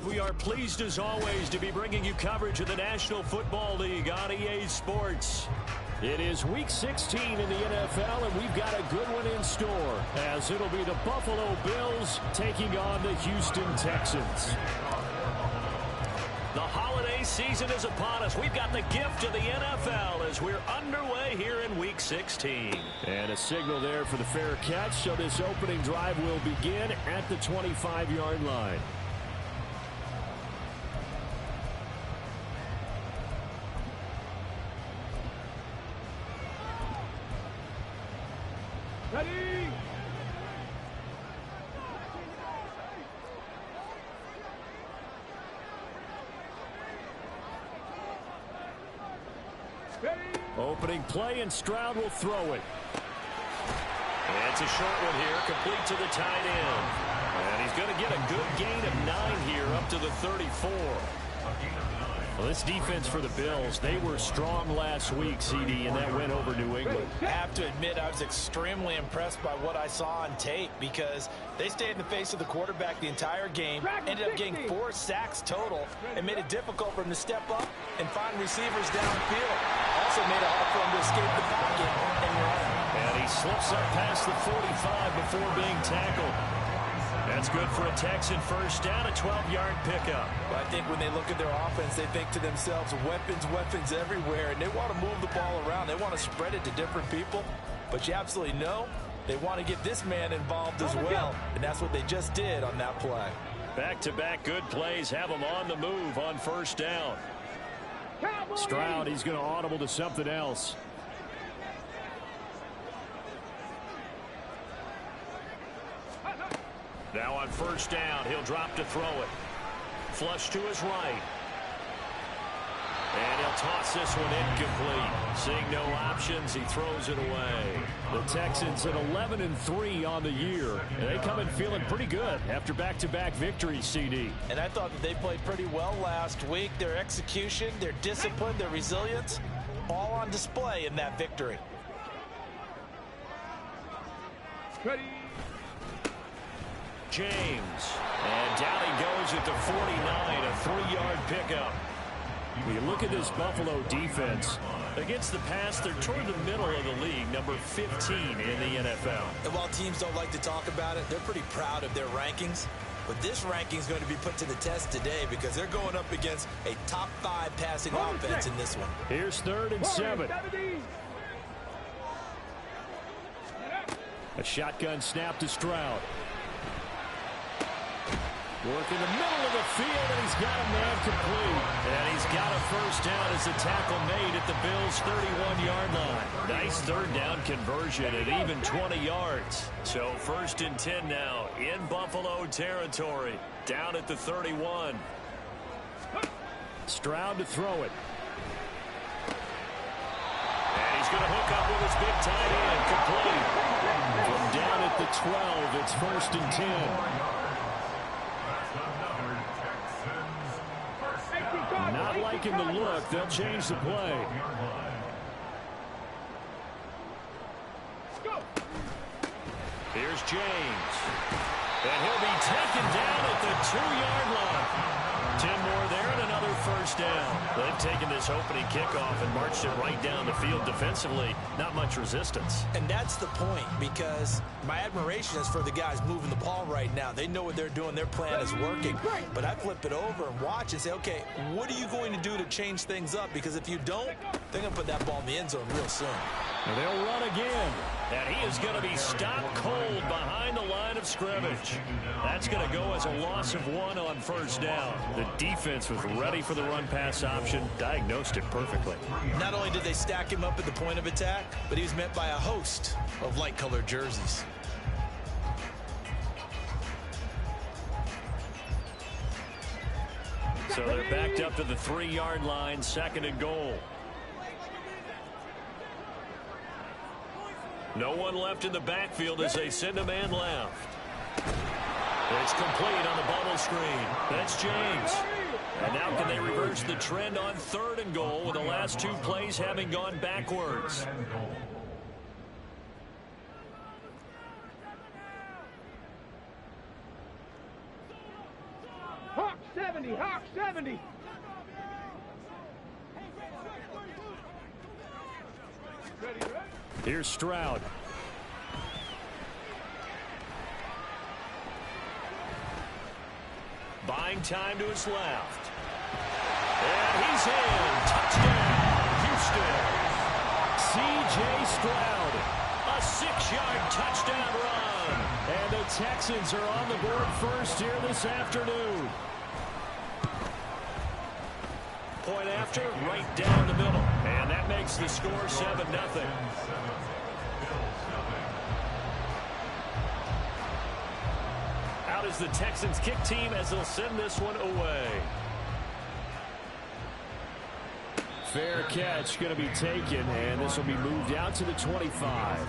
We are pleased as always to be bringing you coverage of the National Football League on EA Sports. It is Week 16 in the NFL, and we've got a good one in store, as it'll be the Buffalo Bills taking on the Houston Texans. The holiday season is upon us. We've got the gift of the NFL as we're underway here in Week 16. And a signal there for the fair catch, so this opening drive will begin at the 25-yard line. Ready! Opening play, and Stroud will throw it. And it's a short one here, complete to the tight end. And he's going to get a good gain of 9 here, up to the 34. Well, this defense for the Bills, they were strong last week, CD, and that went over New England. I have to admit, I was extremely impressed by what I saw on tape because they stayed in the face of the quarterback the entire game, ended up getting 4 sacks total, and made it difficult for him to step up and find receivers downfield. Also made it hard for him to escape the pocket and run. And he slips up past the 45 before being tackled. That's good for a Texan first down, a 12-yard pickup. But I think when they look at their offense, they think to themselves, weapons everywhere, and they want to move the ball around. They want to spread it to different people. But you absolutely know they want to get this man involved as well, and that's what they just did on that play. Back-to-back good plays have them on the move on first down. Stroud, he's going to audible to something else. Now on first down, he'll drop to throw it. Flush to his right. And he'll toss this one incomplete. Seeing no options, he throws it away. The Texans at 11-3 on the year. They come in feeling pretty good after back-to-back victories, CD. And I thought that they played pretty well last week. Their execution, their discipline, their resilience, all on display in that victory. Ready! James. And down he goes at the 49, a 3-yard pickup. When you look at this Buffalo defense, against the pass, they're toward the middle of the league, number 15 in the NFL. And while teams don't like to talk about it, they're pretty proud of their rankings. But this ranking is going to be put to the test today because they're going up against a top 5 passing offense in this one. Here's 3rd and 7. A shotgun snap to Stroud. Work in the middle of the field, and he's got a man complete. And he's got a first down as a tackle made at the Bills' 31-yard line. Nice 3rd down conversion at even 20 yards. So 1st and 10 now in Buffalo territory, down at the 31. Stroud to throw it. And he's going to hook up with his big tight end, complete. From down at the 12, it's 1st and 10. Not liking the look. They'll change the play. Here's James. And he'll be taken down at the 2-yard line. 10 more there and another first down. They've taken this opening kickoff and marched it right down the field defensively. Not much resistance. And that's the point, because my admiration is for the guys moving the ball right now. They know what they're doing. Their plan is working. But I flip it over and watch and say, okay, what are you going to do to change things up? Because if you don't, they're going to put that ball in the end zone real soon. And they'll run again. And he is going to be stopped cold behind the line of scrimmage. That's going to go as a loss of 1 on first down. The defense was ready for the run-pass option, diagnosed it perfectly. Not only did they stack him up at the point of attack, but he was met by a host of light-colored jerseys. So they're backed up to the 3-yard line, 2nd and goal. No one left in the backfield as they send a man left. It's complete on the bubble screen. That's James. And now can they reverse the trend on 3rd and goal with the last 2 plays having gone backwards? Hawk 7. 70, Hawk 70. Ready, ready. Here's Stroud. Buying time to his left. And he's in. Touchdown, Houston. C.J. Stroud. A 6-yard touchdown run. And the Texans are on the board first here this afternoon. Point after, right down the middle. And that makes the score 7-0. Out is the Texans kick team as they'll send this one away. Fair catch going to be taken, and this will be moved out to the 25.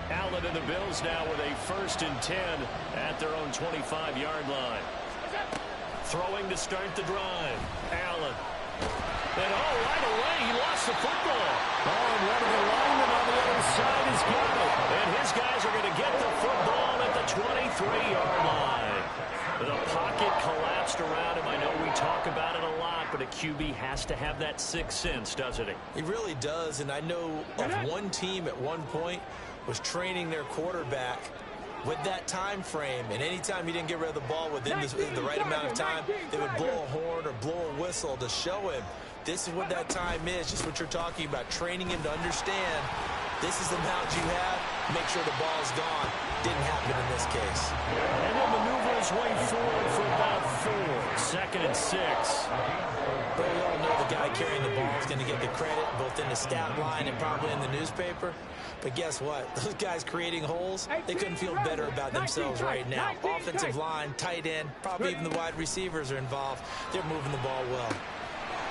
Allen and the Bills now with a 1st and 10 at their own 25-yard line. Throwing to start the drive. Allen. And right away he lost the football. And one of the linemen on the other side has got it. And his guys are going to get the football at the 23-yard line. The pocket collapsed around him. I know we talk about it a lot, but a QB has to have that sixth sense, doesn't he? He really does, and I know of one team at one point was training their quarterback with that time frame, and anytime he didn't get rid of the ball within the right amount of time, they would blow a horn or blow a whistle to show him this is what that time is, just what you're talking about, training him to understand this is the amount you have, make sure the ball's gone. Didn't happen in this case. And then maneuver his way forward for about 4. 2nd and 6. But we all know the guy carrying the ball is going to get the credit both in the stat line and probably in the newspaper. But guess what? Those guys creating holes, they couldn't feel better about themselves right now. Offensive line, tight end, probably even the wide receivers are involved. They're moving the ball well.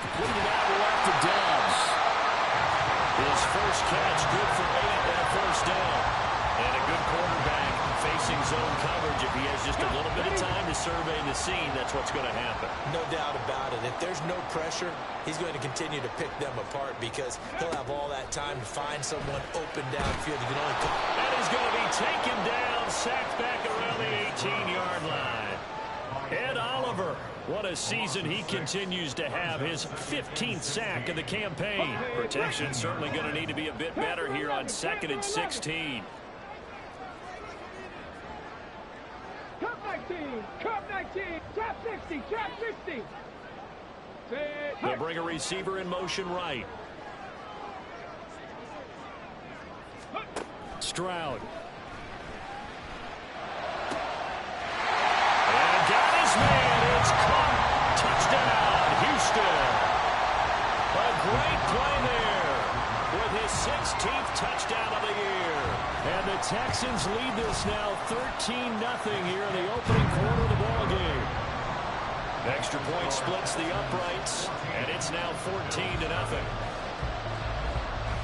Completed out left to Dobbs. His first catch, good for 8 that 1st down. And a good quarterback facing zone coverage. If he has just a little bit of time to survey the scene, that's what's going to happen. No doubt about it. If there's no pressure, he's going to continue to pick them apart because he'll have all that time to find someone open downfield. He can only come. That is going to be taken down, sacked back around the 18-yard line. Ed Oliver, what a season he continues to have. His 15th sack of the campaign. Protection certainly going to need to be a bit better here on 2nd and 16. Cup 19, Cup 19, trap 60, trap 60. They'll bring a receiver in motion right. Stroud. And got his man. It's caught. Touchdown, Houston. A great play there with his 16th touchdown of the year. And the Texans lead this now 13-0 here in the opening quarter of the ballgame. Extra point splits the uprights, and it's now 14-0.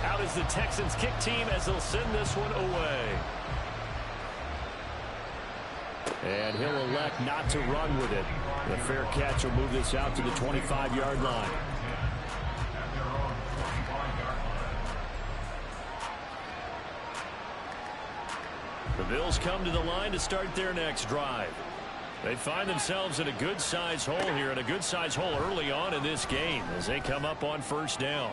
Out is the Texans kick team as they'll send this one away. And he'll elect not to run with it. The fair catch will move this out to the 25-yard line. The Bills come to the line to start their next drive. They find themselves in a good-sized hole here, and a good-sized hole early on in this game as they come up on 1st down.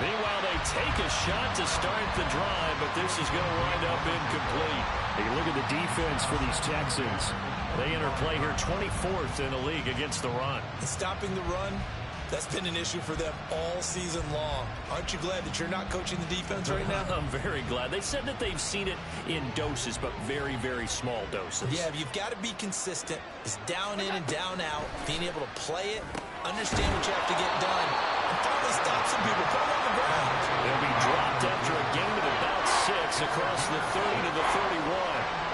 Meanwhile, they take a shot to start the drive, but this is going to wind up incomplete. You look at the defense for these Texans. They enter play here 24th in the league against the run. Stopping the run, that's been an issue for them all season long. Aren't you glad that you're not coaching the defense right now? I'm very glad. They said that they've seen it in doses, but very, very small doses. Yeah, you've got to be consistent. It's down in and down out, being able to play it, understand what you have to get done, and finally stop some people, put them on the ground. They'll be dropped after a gain of about 6 across the 30 to the 31.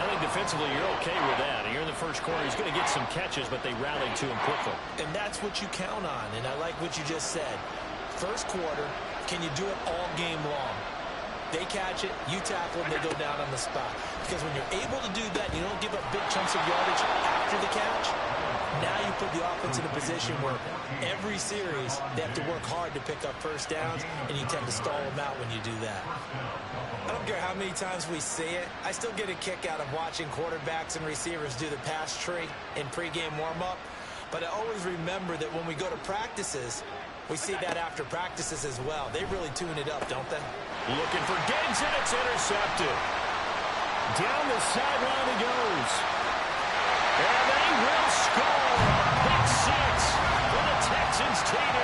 I think defensively you're okay with that. You're in the first quarter. He's going to get some catches, but they rallied to him quickly. And that's what you count on, and I like what you just said. First quarter, can you do it all game long? They catch it, you tackle, and they go down on the spot. Because when you're able to do that, you don't give up big chunks of yardage after the catch. Now you put the offense in a position where every series they have to work hard to pick up first downs, and you tend to stall them out when you do that. I don't care how many times we see it. I still get a kick out of watching quarterbacks and receivers do the pass tree in pregame warm-up. But I always remember that when we go to practices, we see that after practices as well. They really tune it up, don't they? Looking for Gibbs, and it's intercepted. Down the sideline he goes. And they will score. Pick six for the Texans TD.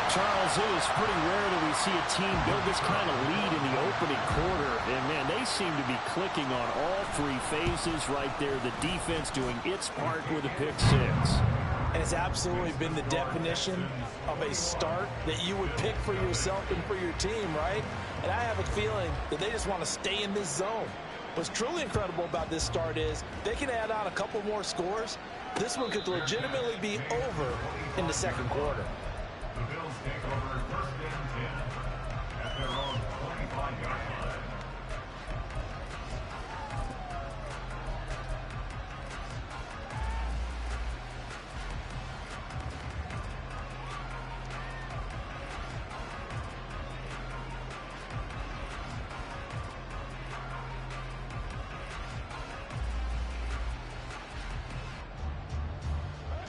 Charles, it is pretty rare that we see a team build this kind of lead in the opening quarter. And, man, they seem to be clicking on all three phases right there. The defense doing its part with a pick six. And it's absolutely been the definition of a start that you would pick for yourself and for your team, right? And I have a feeling that they just want to stay in this zone. What's truly incredible about this start is they can add on a couple more scores. This one could legitimately be over in the second quarter. The Bills take over first and 10 at their own 25-yard line.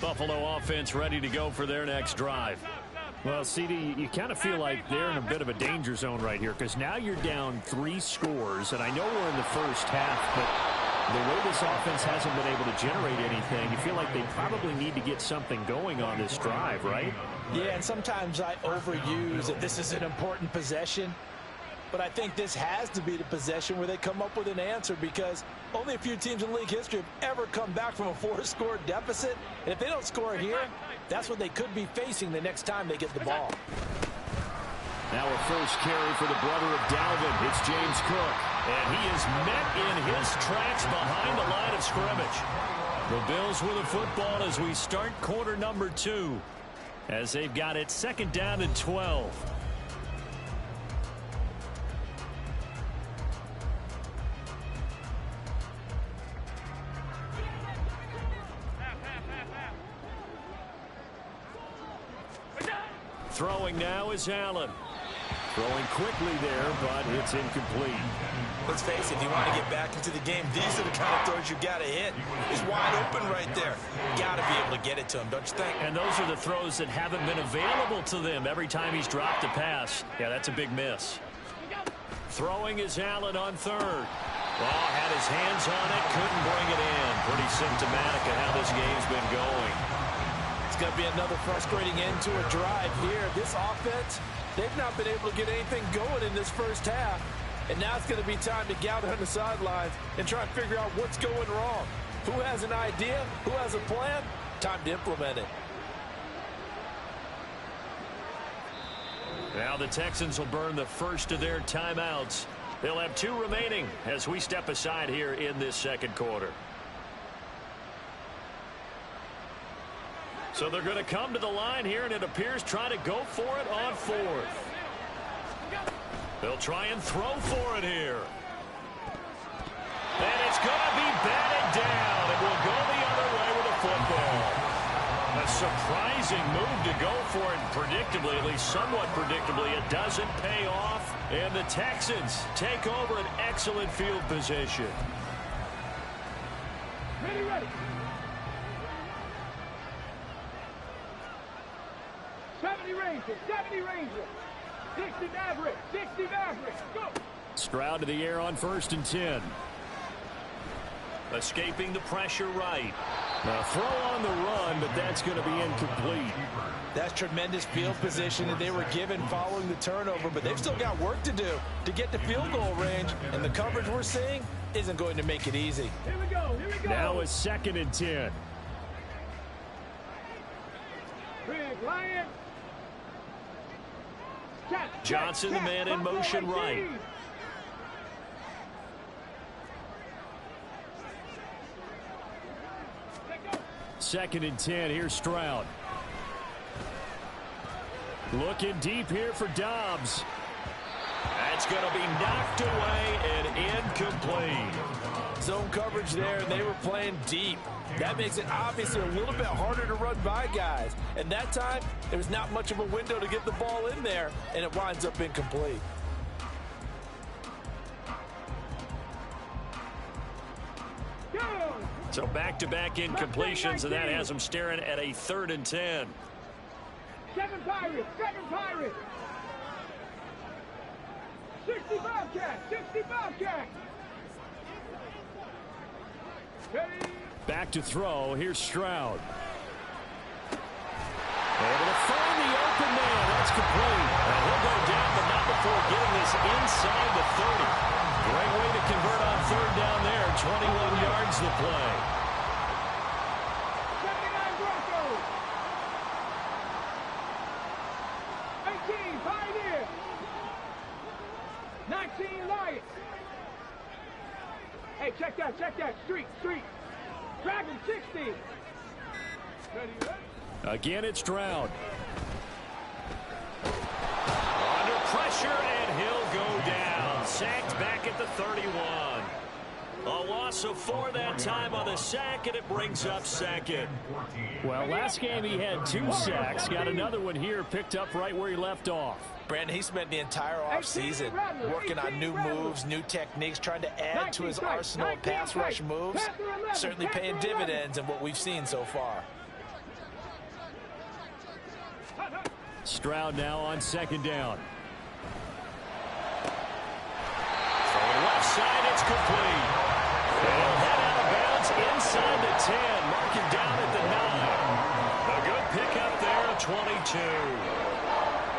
Buffalo offense ready to go for their next drive. Well, CD, you kind of feel like they're in a bit of a danger zone right here because now you're down 3 scores, and I know we're in the first half, but the way this offense hasn't been able to generate anything, you feel like they probably need to get something going on this drive, right? Yeah, and sometimes I overuse that this is an important possession. But I think this has to be the possession where they come up with an answer because only a few teams in league history have ever come back from a 4-score deficit. And if they don't score here, that's what they could be facing the next time they get the ball. Now a first carry for the brother of Dalvin. It's James Cook. And he is met in his tracks behind the line of scrimmage. The Bills with the football as we start quarter number 2. As they've got it second down and 12. Throwing now is Allen. Throwing quickly there, but it's incomplete. Let's face it, if you want to get back into the game, these are the kind of throws you got to hit. He's wide open right there. Got to be able to get it to him, don't you think? And those are the throws that haven't been available to them every time he's dropped a pass. Yeah, that's a big miss. Throwing is Allen on third. Well, had his hands on it, couldn't bring it in. Pretty symptomatic of how this game's been going. It's going to be another frustrating end to a drive here. This offense, they've not been able to get anything going in this first half. And now it's going to be time to gather on the sidelines and try and figure out what's going wrong. Who has an idea? Who has a plan? Time to implement it. Now the Texans will burn the first of their timeouts. They'll have 2 remaining as we step aside here in this second quarter. So they're going to come to the line here, and it appears try to go for it on 4th. They'll try and throw for it here. And it's going to be batted down. It will go the other way with the football. A surprising move to go for it. Predictably, at least somewhat predictably, it doesn't pay off. And the Texans take over an excellent field position. Ready. 70 Ranger. 60 Maverick. Go. Stroud to the air on 1st and 10. Escaping the pressure right. Now throw on the run, but that's going to be incomplete. That's tremendous field position that they were given following the turnover, but they've still got work to do to get to field goal range, and the coverage we're seeing isn't going to make it easy. Here we go. Now a 2nd and 10. Big Lion. Johnson, the man in motion right. 2nd and 10. Here's Stroud. Looking deep here for Dobbs. That's going to be knocked away and incomplete. Zone coverage there, and they were playing deep. That makes it obviously a little bit harder to run by guys. And that time, there was not much of a window to get the ball in there, and it winds up incomplete. So back-to-back incompletions, and that has them staring at a 3rd and 10. 7 Pirates, 7 Pirates. 60 Bobcats, 60 Bobcats. Back to throw. Here's Stroud. Able to find the open man. That's complete. And he'll go down, but not before getting this inside the 30. Great way to convert on 3rd down there. 21 yards the play. 79 Broncos. 18 Pioneers. 19 Lions. Hey, check that. Street. Dragon 60. Again, it's Stroud. Under pressure, and he'll go down. Sacked back at the 31. A loss of 4 that time on the sack, and it brings up 2nd. Well, last game he had 2 sacks. Got another one here, picked up right where he left off. Brandon, he spent the entire offseason working on new moves, new techniques, trying to add to his arsenal of pass rush moves. Certainly paying dividends in what we've seen so far. Stroud now on 2nd down. Throwing left side, it's complete. He'll head out of bounds inside the 10. Mark him down at the 9. A good pickup there at 22.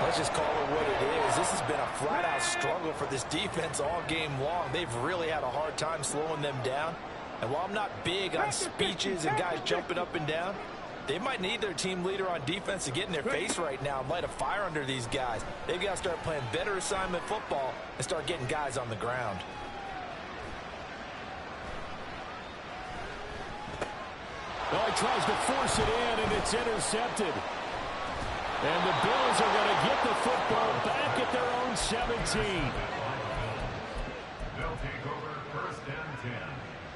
Let's just call it what it is. This has been a flat-out struggle for this defense all game long. They've really had a hard time slowing them down. And while I'm not big on speeches and guys jumping up and down, they might need their team leader on defense to get in their face right now and light a fire under these guys. They've got to start playing better assignment football and start getting guys on the ground. Well, he tries to force it in, and it's intercepted. And the Bills are going to get the football back at their own 17. They'll take over 1st and 10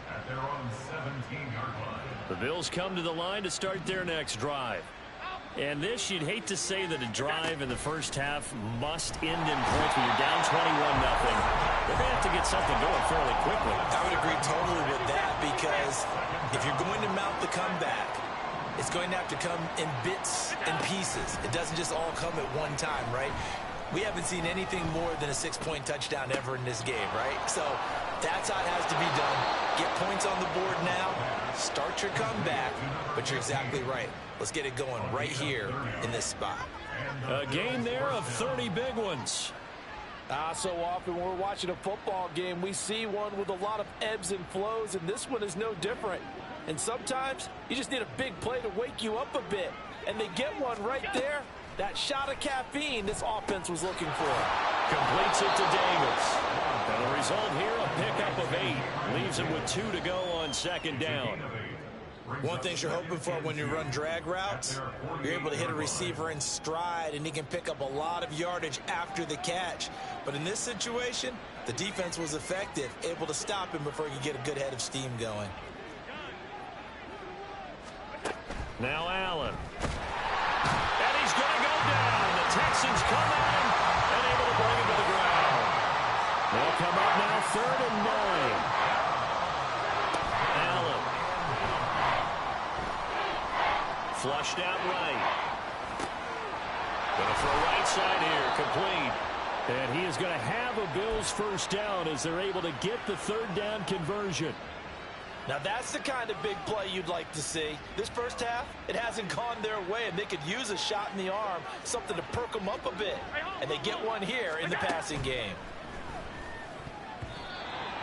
at their own 17-yard line. The Bills come to the line to start their next drive. And this, you'd hate to say that a drive in the first half must end in points when you're down 21-0. They're going to have to get something going fairly quickly. I would agree totally with that, because if you're going to mount the comeback, it's going to have to come in bits and pieces. It doesn't just all come at one time, right? We haven't seen anything more than a 6-point touchdown ever in this game, right? So that's how it has to be done. Get points on the board now. Start your comeback. But you're exactly right. Let's get it going right here in this spot. A game there of 30 big ones. So often when we're watching a football game, we see one with a lot of ebbs and flows, and this one is no different. And sometimes you just need a big play to wake you up a bit. And they get one right there. That shot of caffeine this offense was looking for. Completes it to Davis. And the result here, a pickup of 8. Leaves him with 2 to go on 2nd down. One thing you're hoping for when you run drag routes, you're able to hit a receiver in stride, and he can pick up a lot of yardage after the catch. But in this situation, the defense was effective, able to stop him before he could get a good head of steam going. Now Allen. And he's going to go down. The Texans come in and able to bring him to the ground. They'll come up now 3rd and 9. Allen. Flushed out right. Going to throw right side here. Complete. And he is going to have a Bills 1st down as they're able to get the 3rd down conversion. Now that's the kind of big play you'd like to see. This first half, it hasn't gone their way, and they could use a shot in the arm, something to perk them up a bit. And they get one here in the passing game.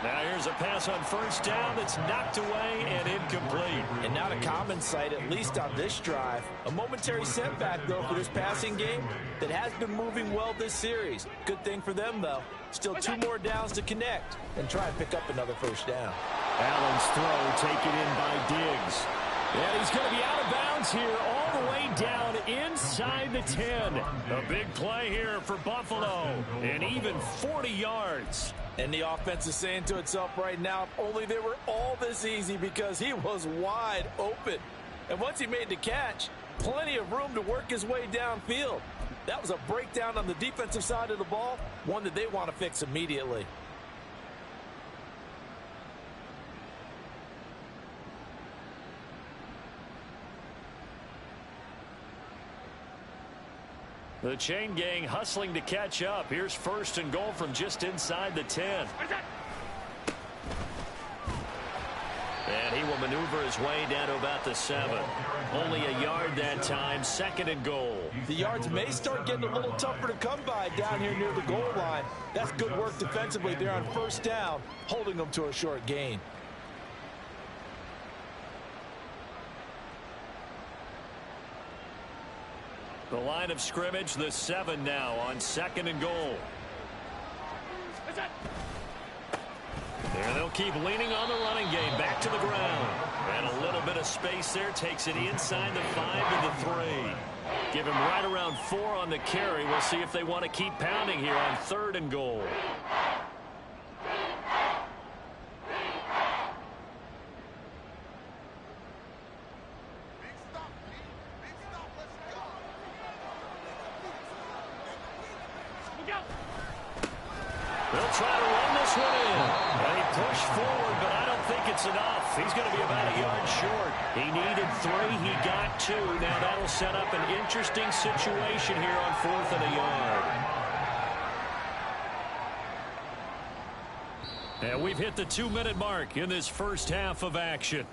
Now here's a pass on 1st down that's knocked away and incomplete. And not a common sight, at least on this drive. A momentary setback, though, for this passing game that has been moving well this series. Good thing for them, though. Still 2 more downs to connect and try and pick up another 1st down. Allen's throw taken in by Diggs. And he's going to be out of bounds here all the way way down inside the 10. A big play here for Buffalo, and even 40 yards. And the offense is saying to itself right now, if only they were all this easy, because he was wide open. And once he made the catch, plenty of room to work his way downfield. That was a breakdown on the defensive side of the ball, one that they want to fix immediately. The chain gang hustling to catch up. Here's first and goal from just inside the 10. And he will maneuver his way down to about the 7. Only a yard that time, second and goal. The yards may start getting a little tougher to come by down here near the goal line. That's good work defensively there on first down, holding them to a short gain. The line of scrimmage, the 7 now on second and goal. And they'll keep leaning on the running game. Back to the ground. And a little bit of space there. Takes it inside the 5 to the 3. Give him right around 4 on the carry. We'll see if they want to keep pounding here on third and goal. They'll try to run this one in. And he pushed forward, but I don't think it's enough. He's going to be about a yard short. He needed 3. He got 2. Now that'll set up an interesting situation here on 4th and a yard. And we've hit the 2-minute mark in this first half of action.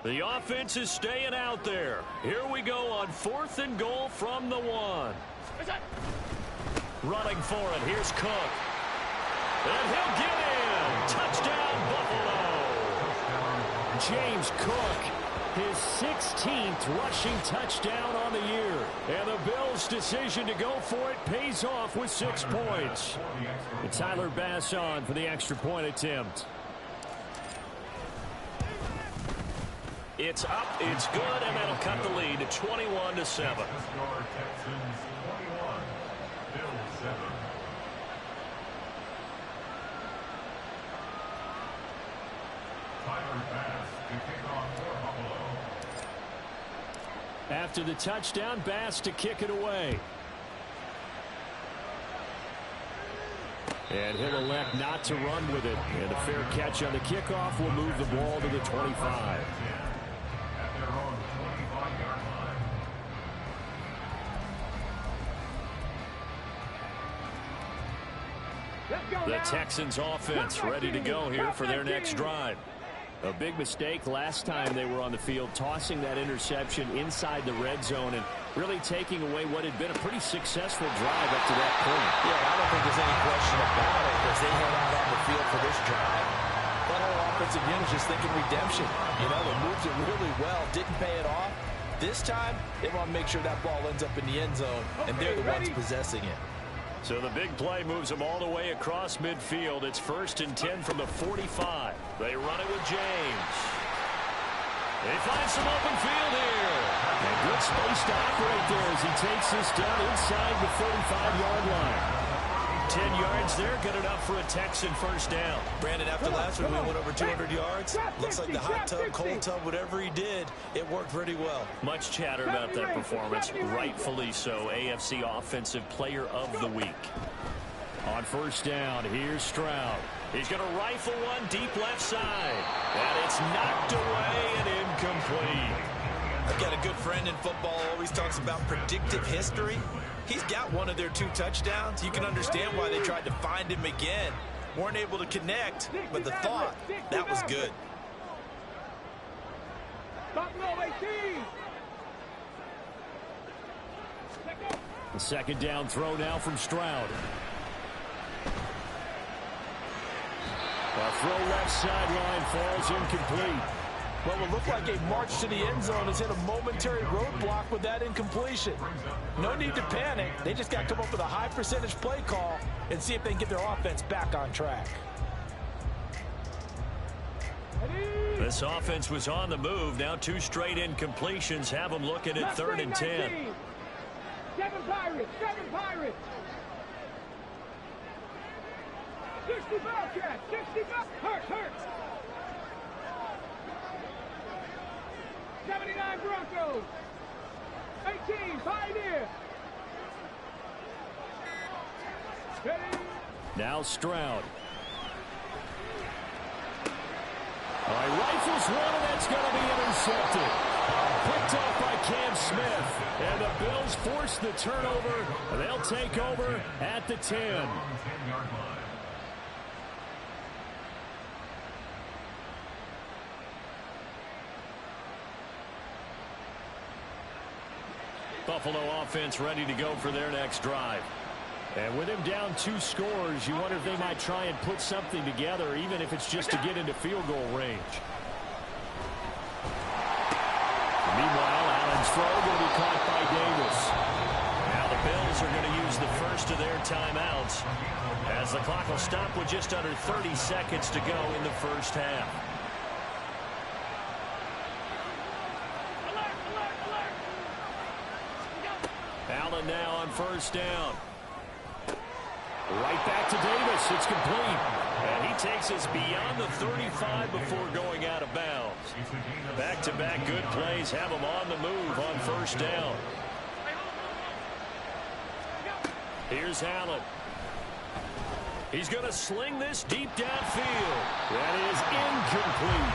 The offense is staying out there. Here we go on 4th and goal from the 1. Running for it. Here's Cook. And he'll get in. Touchdown, Buffalo. James Cook, his 16th rushing touchdown on the year. And the Bills' decision to go for it pays off with 6 points. And Tyler Bass on for the extra point attempt. It's up, it's good, and that'll cut the lead to 21-7. After the touchdown, Bass to kick it away. And he'll elect not to run with it. And a fair catch on the kickoff will move the ball to the 25. The Texans offense ready to go here for their next drive. A big mistake last time they were on the field, tossing that interception inside the red zone and really taking away what had been a pretty successful drive up to that point. Yeah, I don't think there's any question about it as they head out on the field for this drive. That whole offensive unit is just thinking redemption. You know, they moved it really well, didn't pay it off. This time, they want to make sure that ball ends up in the end zone, and they're the ones possessing it. So the big play moves them all the way across midfield. It's 1st and 10 from the 45. They run it with James. They find some open field here. And good space to operate there as he takes this down inside the 35-yard line. 10 yards there, good enough for a Texan first down. Brandon, after last week we went over 200 yards. Looks like the hot tub, cold tub, whatever he did, it worked pretty well. Much chatter about that performance, rightfully so. AFC Offensive Player of the Week. On first down, here's Stroud. He's going to rifle one deep left side. And it's knocked away and incomplete. I've got a good friend in football, always talks about predictive history. He's got one of their 2 touchdowns. You can understand why they tried to find him again. Weren't able to connect, but the thought, that was good. The second down throw now from Stroud. A throw left sideline falls incomplete. Well, it looked like a march to the end zone has hit a momentary roadblock with that incompletion. No need to panic. They just got to come up with a high percentage play call and see if they can get their offense back on track. This offense was on the move. Now 2 straight incompletions have them looking at 3rd and 10. 7 Pirates, 7 Pirates. 60 Bobcats, 60 hurt. 79 Broncos. 18 Pioneer. Now Stroud. All right, rifles one, and that's going to be intercepted. Picked off by Cam Smith. And the Bills force the turnover. They'll take over at the 10. Buffalo offense ready to go for their next drive. And with him down 2 scores, you wonder if they might try and put something together, even if it's just to get into field goal range. Meanwhile, Allen's throw going to be caught by Davis. Now the Bills are going to use the first of their timeouts, as the clock will stop with just under 30 seconds to go in the first half. Allen now on first down. Right back to Davis. It's complete. And he takes us beyond the 35 before going out of bounds. Back-to-back good plays have him on the move on first down. Here's Allen. He's going to sling this deep downfield. That is incomplete.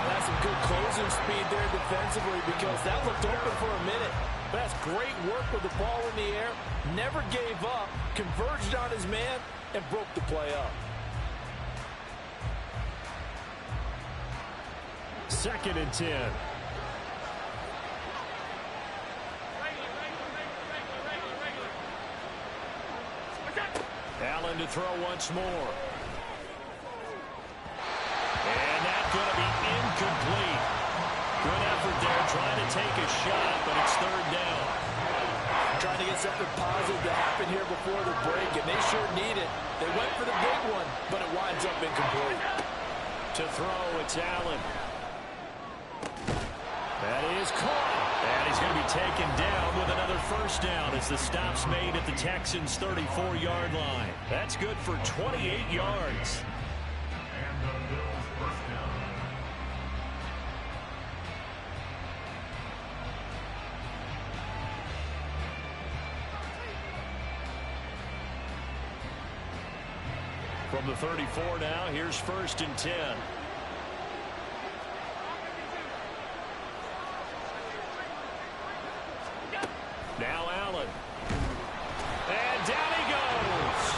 That's some good closing speed there defensively, because that looked open for a minute. That's great work with the ball in the air. Never gave up, converged on his man, and broke the play up. 2nd and 10. Allen to throw once more. And that's going to be incomplete. Good effort there, trying to take a shot, but it's 3rd down. Trying to get something positive to happen here before the break, and they sure need it. They went for the big one, but it winds up incomplete. To throw, it's Allen. That is caught. And he's going to be taken down with another first down as the stop's made at the Texans' 34-yard line. That's good for 28 yards. And the Bills first down. From the 34 now, here's 1st and 10. Now Allen. And down he goes.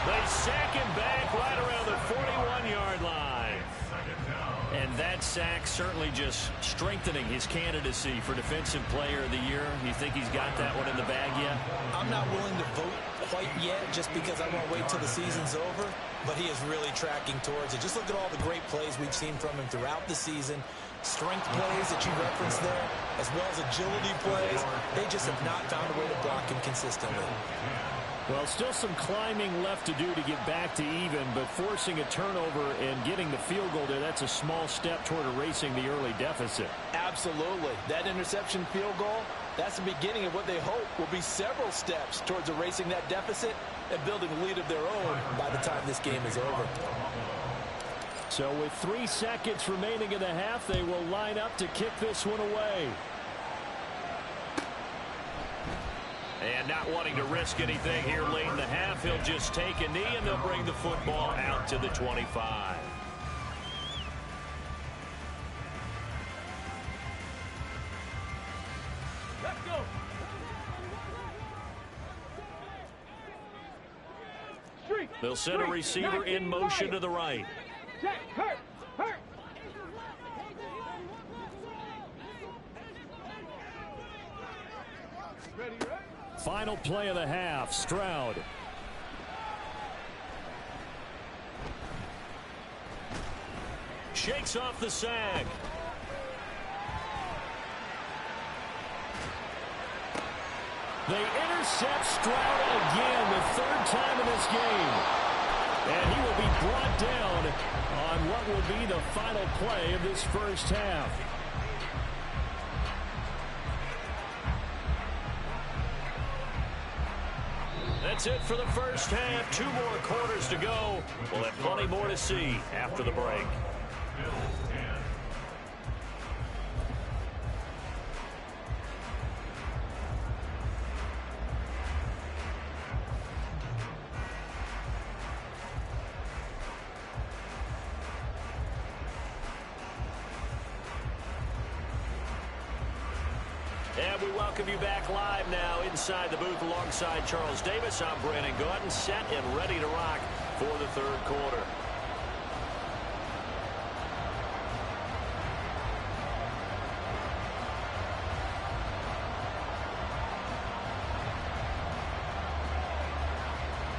They sack him back right around the 41-yard line. And that sack certainly just strengthening his candidacy for Defensive Player of the Year. You think he's got that one in the bag yet? I'm not willing to vote quite yet, just because I want to wait till the season's over. But he is really tracking towards it. Just look at all the great plays we've seen from him throughout the season. Strength plays that you referenced there, as well as agility plays. They just have not found a way to block him consistently. Well, still some climbing left to do to get back to even, but forcing a turnover and getting the field goal there, that's a small step toward erasing the early deficit. Absolutely. That interception field goal, that's the beginning of what they hope will be several steps towards erasing that deficit and building a lead of their own by the time this game is over. So with 3 seconds remaining in the half, they will line up to kick this one away. And not wanting to risk anything here late in the half, he'll just take a knee and they'll bring the football out to the 25. Let's go. Streak. They'll send a receiver in motion to the right. Check. Hurt. Ready, right? Final play of the half, Stroud. Shakes off the sag. They intercept Stroud again, the third time in this game. And he will be brought down on what will be the final play of this first half. That's it for the first half. 2 more quarters to go. We'll have plenty more to see after the break. And we welcome you back live now inside the booth alongside Charles Davis. I'm Brandon Gaudin, set and ready to rock for the third quarter.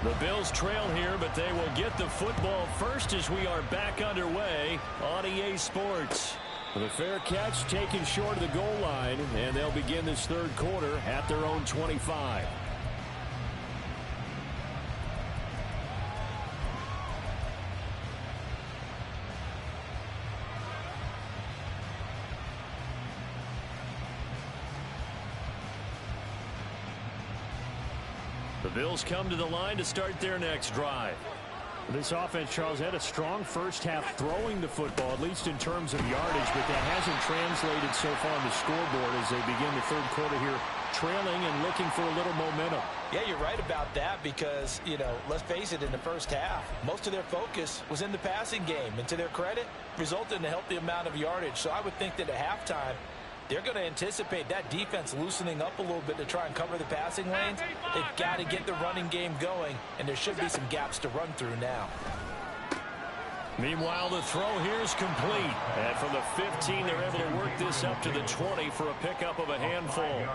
The Bills trail here, but they will get the football first as we are back underway on EA Sports. The fair catch taken short of the goal line, and they'll begin this third quarter at their own 25. The Bills come to the line to start their next drive. This offense, Charles, had a strong first half throwing the football, at least in terms of yardage, but that hasn't translated so far on the scoreboard as they begin the third quarter here, trailing and looking for a little momentum. Yeah, you're right about that because, let's face it, in the first half, most of their focus was in the passing game, and to their credit, resulted in a healthy amount of yardage. So I would think that at halftime, they're going to anticipate that defense loosening up a little bit to try and cover the passing lanes. They've got to get the running game going, and there should be some gaps to run through now. Meanwhile, the throw here is complete. And from the 15, they're able to work this up to the 20 for a pickup of a handful.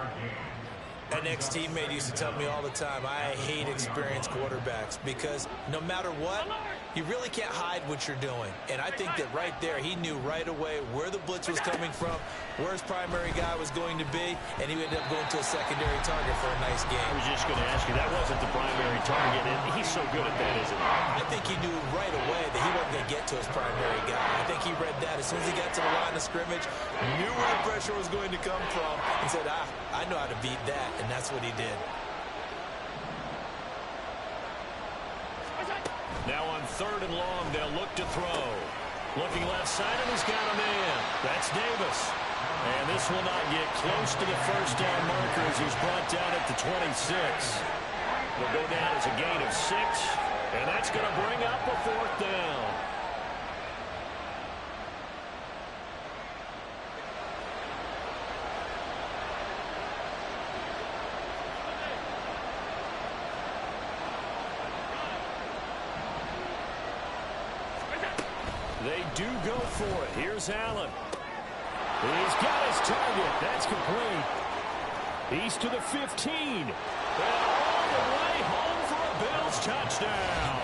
An ex-teammate used to tell me all the time, I hate experienced quarterbacks because no matter what, you really can't hide what you're doing. And I think that right there, he knew right away where the blitz was coming from, where his primary guy was going to be, and he ended up going to a secondary target for a nice game. I was just going to ask you, that wasn't the primary target, and he's so good at that, isn't he? I think he knew right away that he wasn't going to get to his primary guy. I think he read that as soon as he got to the line of scrimmage, knew where the pressure was going to come from, and said, I know how to beat that. And that's what he did. Now on 3rd and long, they'll look to throw. Looking left side, and he's got a man. That's Davis. And this will not get close to the first down marker as he's brought down at the 26. Will go down as a gain of 6, and that's going to bring up a 4th down. They do go for it. Here's Allen. He's got his target. That's complete. He's to the 15. And all the way home for a Bills touchdown.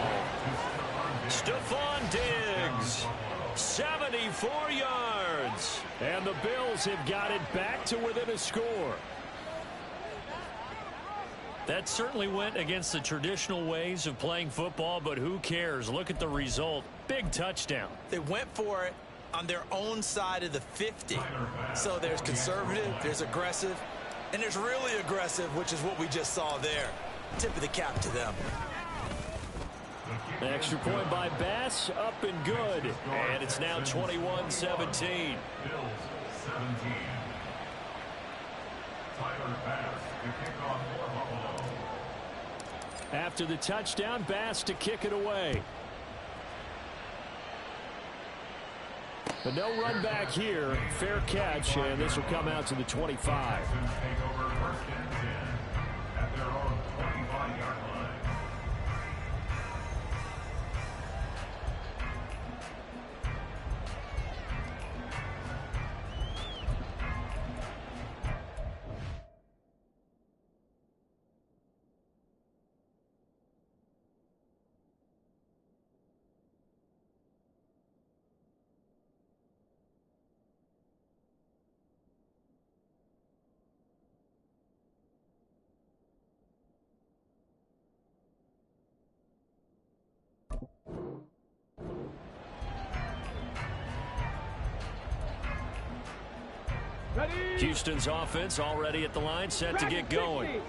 Stephon Diggs. 74 yards. And the Bills have got it back to within a score. That certainly went against the traditional ways of playing football, but who cares? Look at the result. Big touchdown. They went for it on their own side of the 50. So there's conservative, there's aggressive, and there's really aggressive, which is what we just saw there. Tip of the cap to them. An extra point by Bass, up and good. And it's now 21-17. Bills 17. Tyler Bass to kick off for Buffalo. After the touchdown, Bass to kick it away. But no run back here. Fair catch, and this will come out to the 25. Texans take over 1st and 10 at their own 25-yard line. Houston's offense already at the line, set to get going.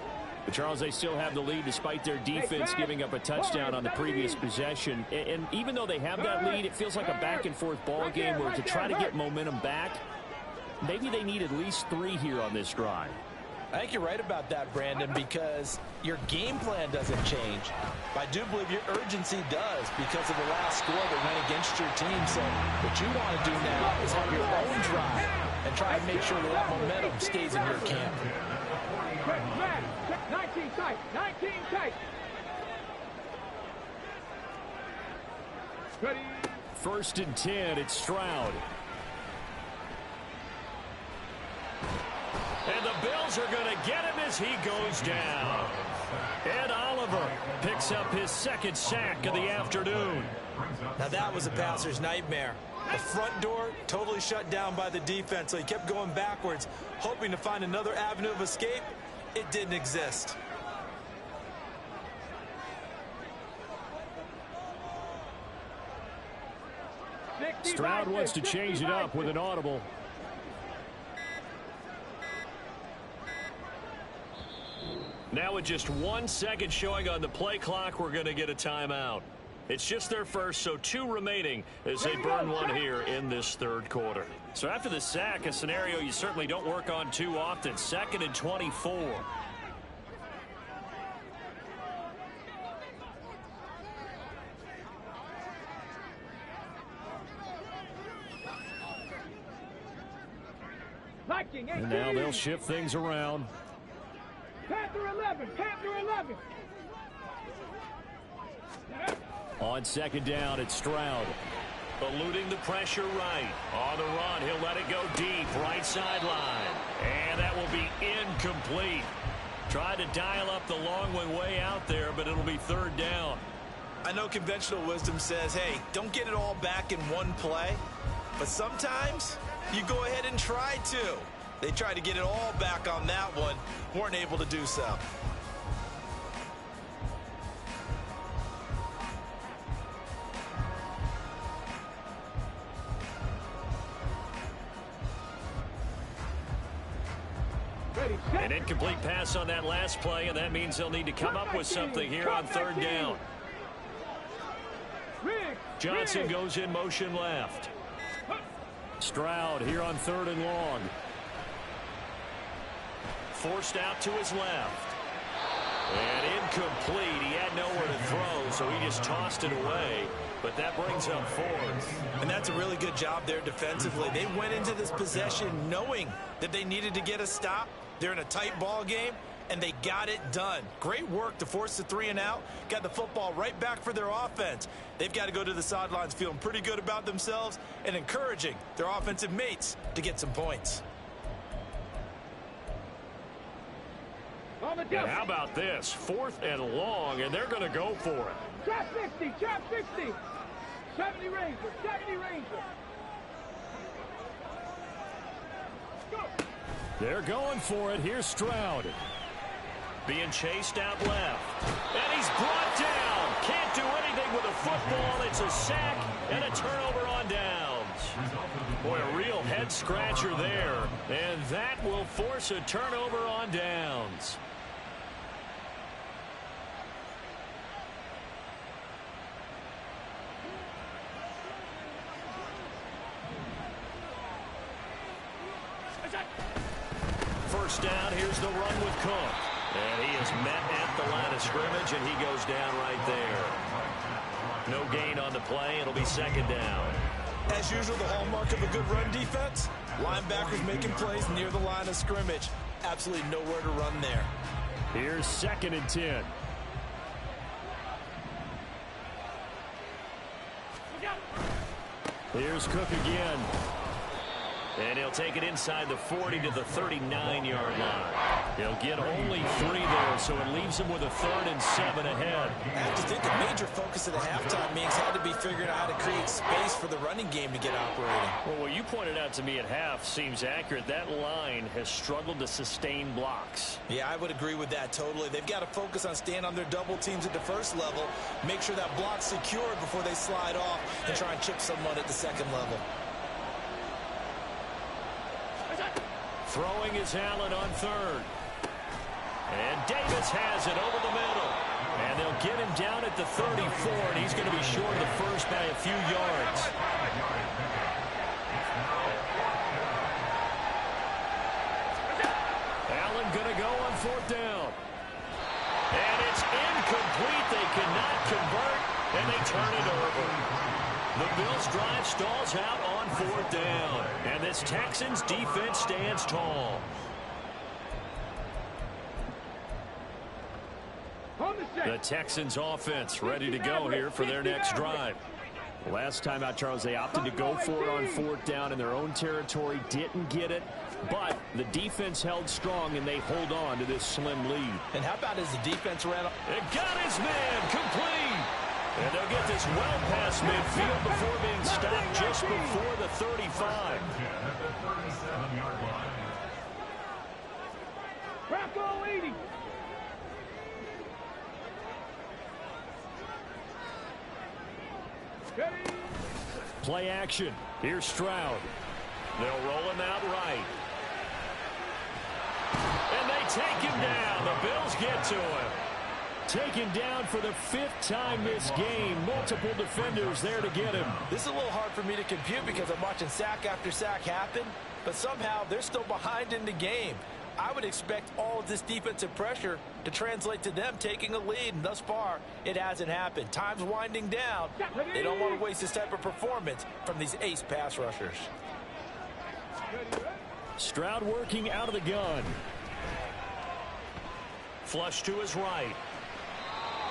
But Charles, they still have the lead despite their defense giving up a touchdown on the previous possession. And even though they have that lead, it feels like a back-and-forth ball game where to try to get momentum back, maybe they need at least 3 here on this drive. I think you're right about that, Brandon, because your game plan doesn't change. But I do believe your urgency does because of the last score that went against your team. So what you want to do now is have your own drive and try and make sure that momentum stays in your camp. 19 tight, 19 tight. Ready. 1st and 10, it's Stroud. And the Bills are going to get him as he goes down. Ed Oliver picks up his 2nd sack of the afternoon. Now that was a passer's nightmare. The front door totally shut down by the defense, so he kept going backwards, hoping to find another avenue of escape. It didn't exist. Stroud wants to change it up with an audible. Now with just 1 second showing on the play clock, we're going to get a timeout. It's just their first, so 2 remaining as they burn one here in this 3rd quarter. So after the sack, a scenario you certainly don't work on too often. 2nd and 24. And now they'll shift things around. Panther 11, Panther 11. On 2nd down, it's Stroud. Eluding the pressure right. On the run, he'll let it go deep, right sideline. And that will be incomplete. Tried to dial up the long one way out there, but it'll be 3rd down. I know conventional wisdom says, hey, don't get it all back in one play. But sometimes you go ahead and try to. They tried to get it all back on that one. Weren't able to do so. An incomplete pass on that last play, and that means they'll need to come up with something here on 3rd down. Johnson goes in motion left. Stroud here on 3rd and long. Forced out to his left. And incomplete. He had nowhere to throw, so he just tossed it away. But that brings up 4th. And that's a really good job there defensively. They went into this possession knowing that they needed to get a stop. They're in a tight ball game, and they got it done. Great work to force the 3 and out. Got the football right back for their offense. They've got to go to the sidelines feeling pretty good about themselves and encouraging their offensive mates to get some points. And how about this? 4th and long, and they're going to go for it. Trap 60, trap 60. 70 Ranger, 70 Ranger. Go. They're going for it. Here's Stroud. Being chased out left. And he's brought down. Can't do anything with a football. It's a sack and a turnover on downs. Boy, a real head-scratcher there. And that will force a turnover on downs. First down, here's the run with Cook. And he is met at the line of scrimmage, and he goes down right there. No gain on the play. It'll be 2nd down. As usual, the hallmark of a good run defense, linebackers making plays near the line of scrimmage. Absolutely nowhere to run there. Here's 2nd and 10. Here's Cook again. And he'll take it inside the 40 to the 39-yard line. He'll get only 3 there, so it leaves him with a 3rd and 7 ahead. I have to think a major focus of the halftime means had to be figuring out how to create space for the running game to get operating. Well, what you pointed out to me at half seems accurate. That line has struggled to sustain blocks. Yeah, I would agree with that totally. They've got to focus on staying on their double teams at the first level, make sure that block's secured before they slide off and try and chip someone at the second level. Throwing is Allen on third. And Davis has it over the middle. And they'll get him down at the 34, and he's going to be short of the first by a few yards. Allen going to go on fourth down. And it's incomplete. They cannot convert, and they turn it over. The Bills' drive stalls out on fourth down. And this Texans defense stands tall. The Texans offense ready to go here for their next drive. Last time out, Charles, they opted to go for it on fourth down in their own territory. Didn't get it, but the defense held strong, and they hold on to this slim lead. And how about as the defense ran up? It got his man complete. And they'll get this well past midfield before being stopped just before the 35. Bracco 80. Play action. Here's Stroud. They'll roll him out right. And they take him down. The Bills get to him. Taken down for the 5th time this game. Multiple defenders there to get him. This is a little hard for me to compute because I'm watching sack after sack happen, but somehow they're still behind in the game. I would expect all of this defensive pressure to translate to them taking a lead, and thus far, it hasn't happened. Time's winding down. They don't want to waste this type of performance from these ace pass rushers. Stroud working out of the gun. Flush to his right.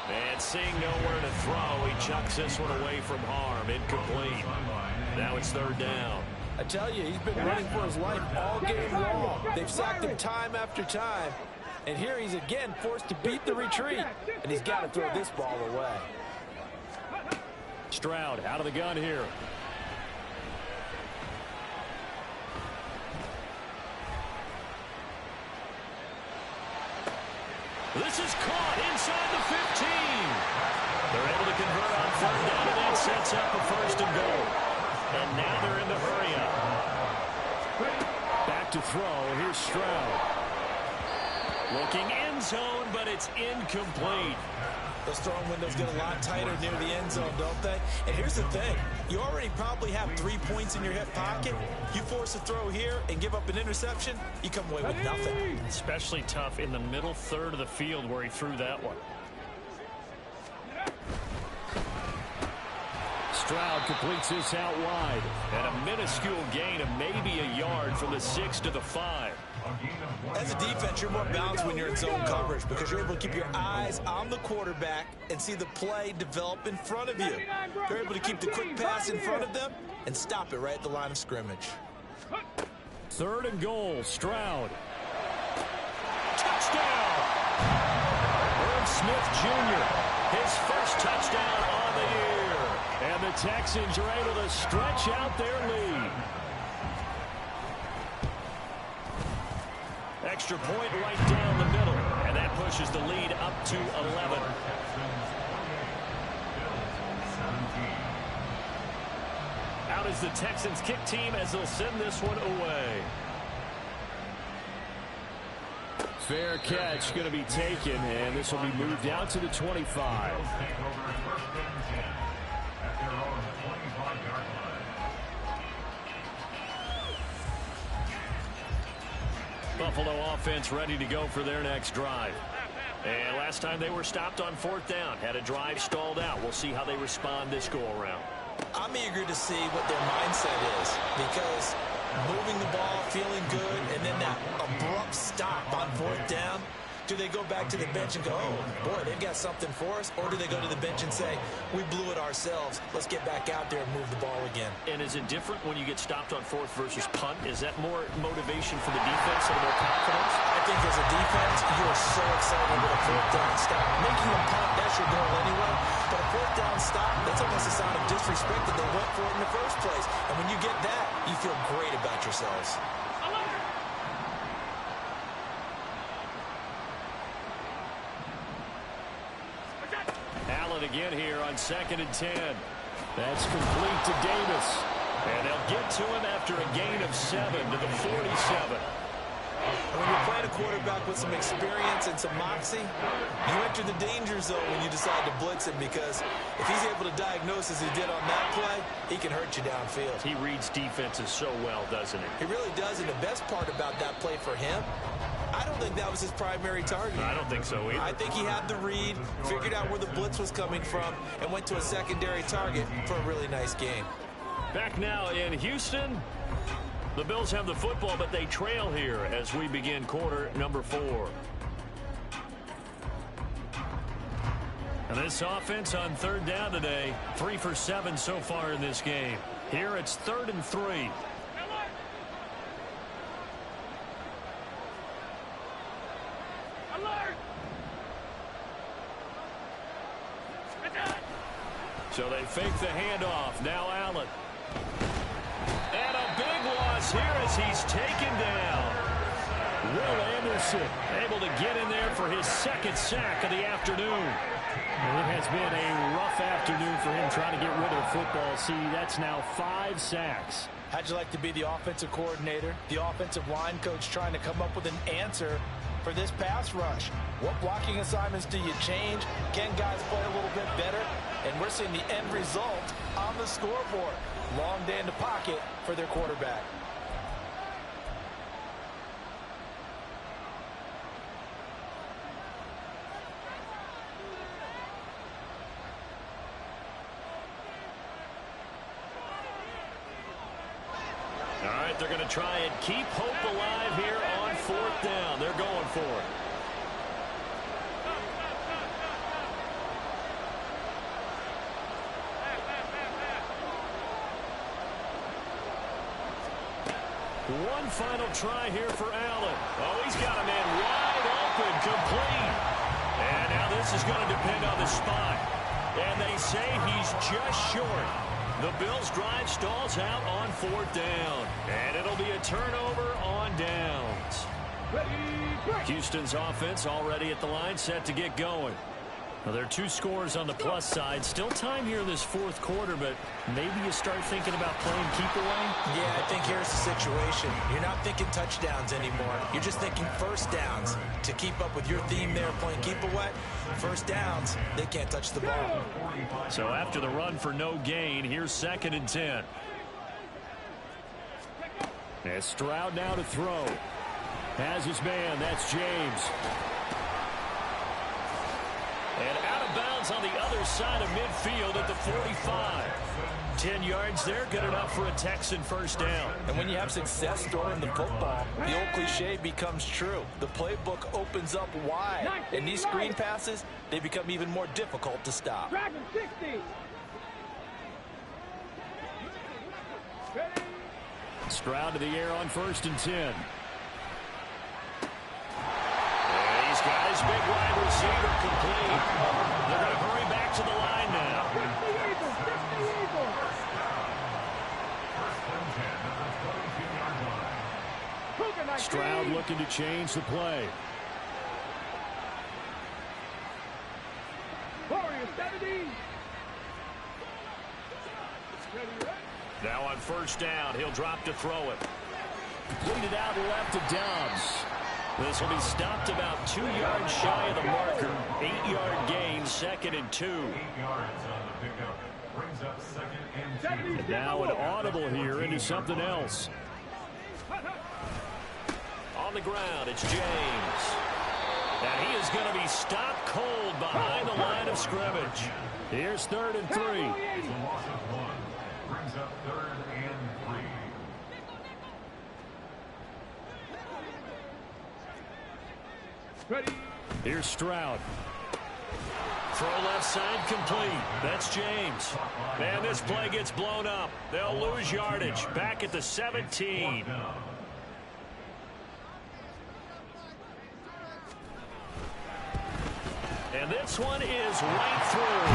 And seeing nowhere to throw, he chucks this one away from harm. Incomplete. Now it's third down. I tell you, he's been running for his life all game long. They've sacked him time after time. And here he's again forced to beat the retreat. And he's got to throw this ball away. Stroud out of the gun here. This is caught inside the 15. They're able to convert on third down, and that sets up a first and goal. And now they're in the hurry up. Back to throw. Here's Stroud. Looking end zone, but it's incomplete. Those throwing windows get a lot tighter near the end zone, don't they? And here's the thing. You already probably have 3 points in your hip pocket. You force a throw here and give up an interception, you come away with nothing. Especially tough in the middle third of the field where he threw that one. Stroud completes this out wide. And a minuscule gain of maybe a yard from the 6 to the 5. As a defense, you're more balanced when you're in zone coverage because you're able to keep your eyes on the quarterback and see the play develop in front of you. You're able to keep the quick pass in front of them and stop it right at the line of scrimmage. Third and goal, Stroud. Touchdown! Irv Smith Jr., his first touchdown on the year. And the Texans are able to stretch out their lead. Extra point right down the middle, and that pushes the lead up to 11. Out is the Texans kick team as they'll send this one away. Fair catch going to be taken, and this will be moved out to the 25. Buffalo offense ready to go for their next drive. And last time they were stopped on fourth down, had a drive stalled out. We'll see how they respond this go-around. I'm eager to see what their mindset is because moving the ball, feeling good, and then that abrupt stop on fourth down. Do they go back to the bench and go, oh, boy, they've got something for us? Or do they go to the bench and say, we blew it ourselves. Let's get back out there and move the ball again. And is it different when you get stopped on fourth versus punt? Is that more motivation for the defense and more confidence? I think as a defense, you're so excited with a fourth down stop. Making them punt, that's your goal anyway. But a fourth down stop, that's almost a sign of disrespect that they went for it in the first place. And when you get that, you feel great about yourselves. Allen again here on 2nd and 10. That's complete to Davis. And they'll get to him after a gain of 7 to the 47. When you're playing a quarterback with some experience and some moxie, you enter the danger zone when you decide to blitz him, because if he's able to diagnose as he did on that play, he can hurt you downfield. He reads defenses so well, doesn't he? He really does, and the best part about that play for him, I don't think that was his primary target. I don't think so either. I think he had the read, figured out where the blitz was coming from, and went to a secondary target for a really nice gain. Back now in Houston. The Bills have the football, but they trail here as we begin quarter number 4. And this offense on third down today, 3 for 7 so far in this game. Here it's 3rd and 3. So they fake the handoff. Now Allen. And a big loss here as he's taken down. Will Anderson able to get in there for his 2nd sack of the afternoon. It has been a rough afternoon for him trying to get rid of the football. See, that's now 5 sacks. How'd you like to be the offensive coordinator, the offensive line coach, trying to come up with an answer for this pass rush? What blocking assignments do you change? Can guys play a little bit better? And we're seeing the end result on the scoreboard. Long day in the pocket for their quarterback. All right, they're going to try and keep hope alive here on 4th down. They're going for it. One final try here for Allen. Oh, he's got a man wide open, complete. And now this is going to depend on the spot. And they say he's just short. The Bills' drive stalls out on 4th down. And it'll be a turnover on downs. Houston's offense already at the line, set to get going. Well, there are 2 scores on the plus side. Still time here in this 4th quarter, but maybe you start thinking about playing keep away? Yeah, I think here's the situation. You're not thinking touchdowns anymore. You're just thinking first downs. To keep up with your theme there, playing keep away, first downs, they can't touch the ball. So after the run for no gain, here's 2nd and 10. And Stroud now to throw. Has his man, that's James. And out of bounds on the other side of midfield at the 45. 10 yards there, good enough for a Texan first down. And when you have success throwing the football, the old cliche becomes true. The playbook opens up wide. And these screen passes, they become even more difficult to stop. Dragon 60. Stroud to the air on 1st and 10. He's got his big wide receiver complete. They're going to hurry back to the line now. Stroud looking to change the play. Now on 1st down, he'll drop to throw it. Lead it out left to Dobbs. This will be stopped about 2 yards shy of the marker. 8-yard gain, 2nd and 2. 8 yards on the pickup. Brings up 2nd and 2. And now an audible here into something else. On the ground, it's James. And he is going to be stopped cold behind the line of scrimmage. Here's 3rd and 3. It's a loss of 1. Brings up 3rd and 3. Ready. Here's Stroud. Throw left side complete. That's James. And this play gets blown up. They'll lose yardage. Back at the 17. And this one is right through.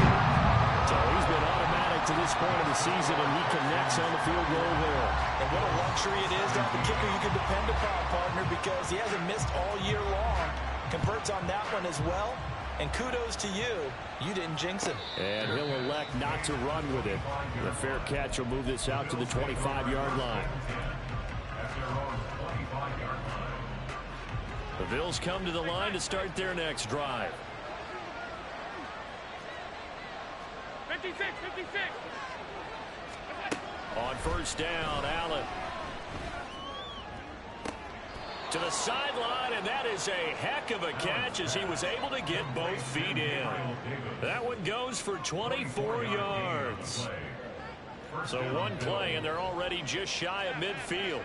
So he's been automatic to this point of the season, and he connects on the field goal there. And what a luxury it is to have a kicker you can depend upon, partner, because he hasn't missed all year long. Converts on that one as well. And kudos to you. You didn't jinx him. And he'll elect not to run with it. The fair catch will move this out to the 25-yard line. The Bills come to the line to start their next drive. 56, 56. On first down, Allen. To the sideline, and that is a heck of a catch as he was able to get both feet in. That one goes for 24 yards. So one play, and they're already just shy of midfield.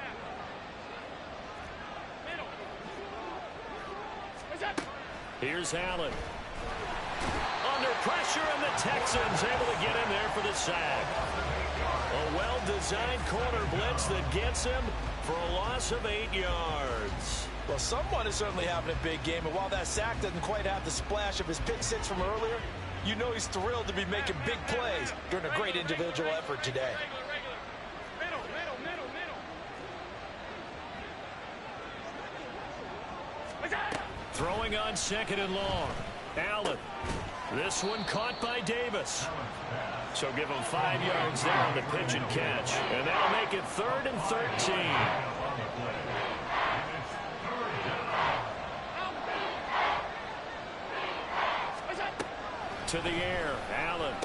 Here's Allen. Under pressure, and the Texans able to get in there for the sack. A well-designed corner blitz that gets him for a loss of 8 yards. Well, someone is certainly having a big game, and while that sack doesn't quite have the splash of his pick six from earlier, you know he's thrilled to be making big plays during a great individual effort today. Throwing on second and long. Allen. This one caught by Davis. So give him 5 yards there on the pitch and catch. And that'll make it 3rd and 13. To the air, Allen.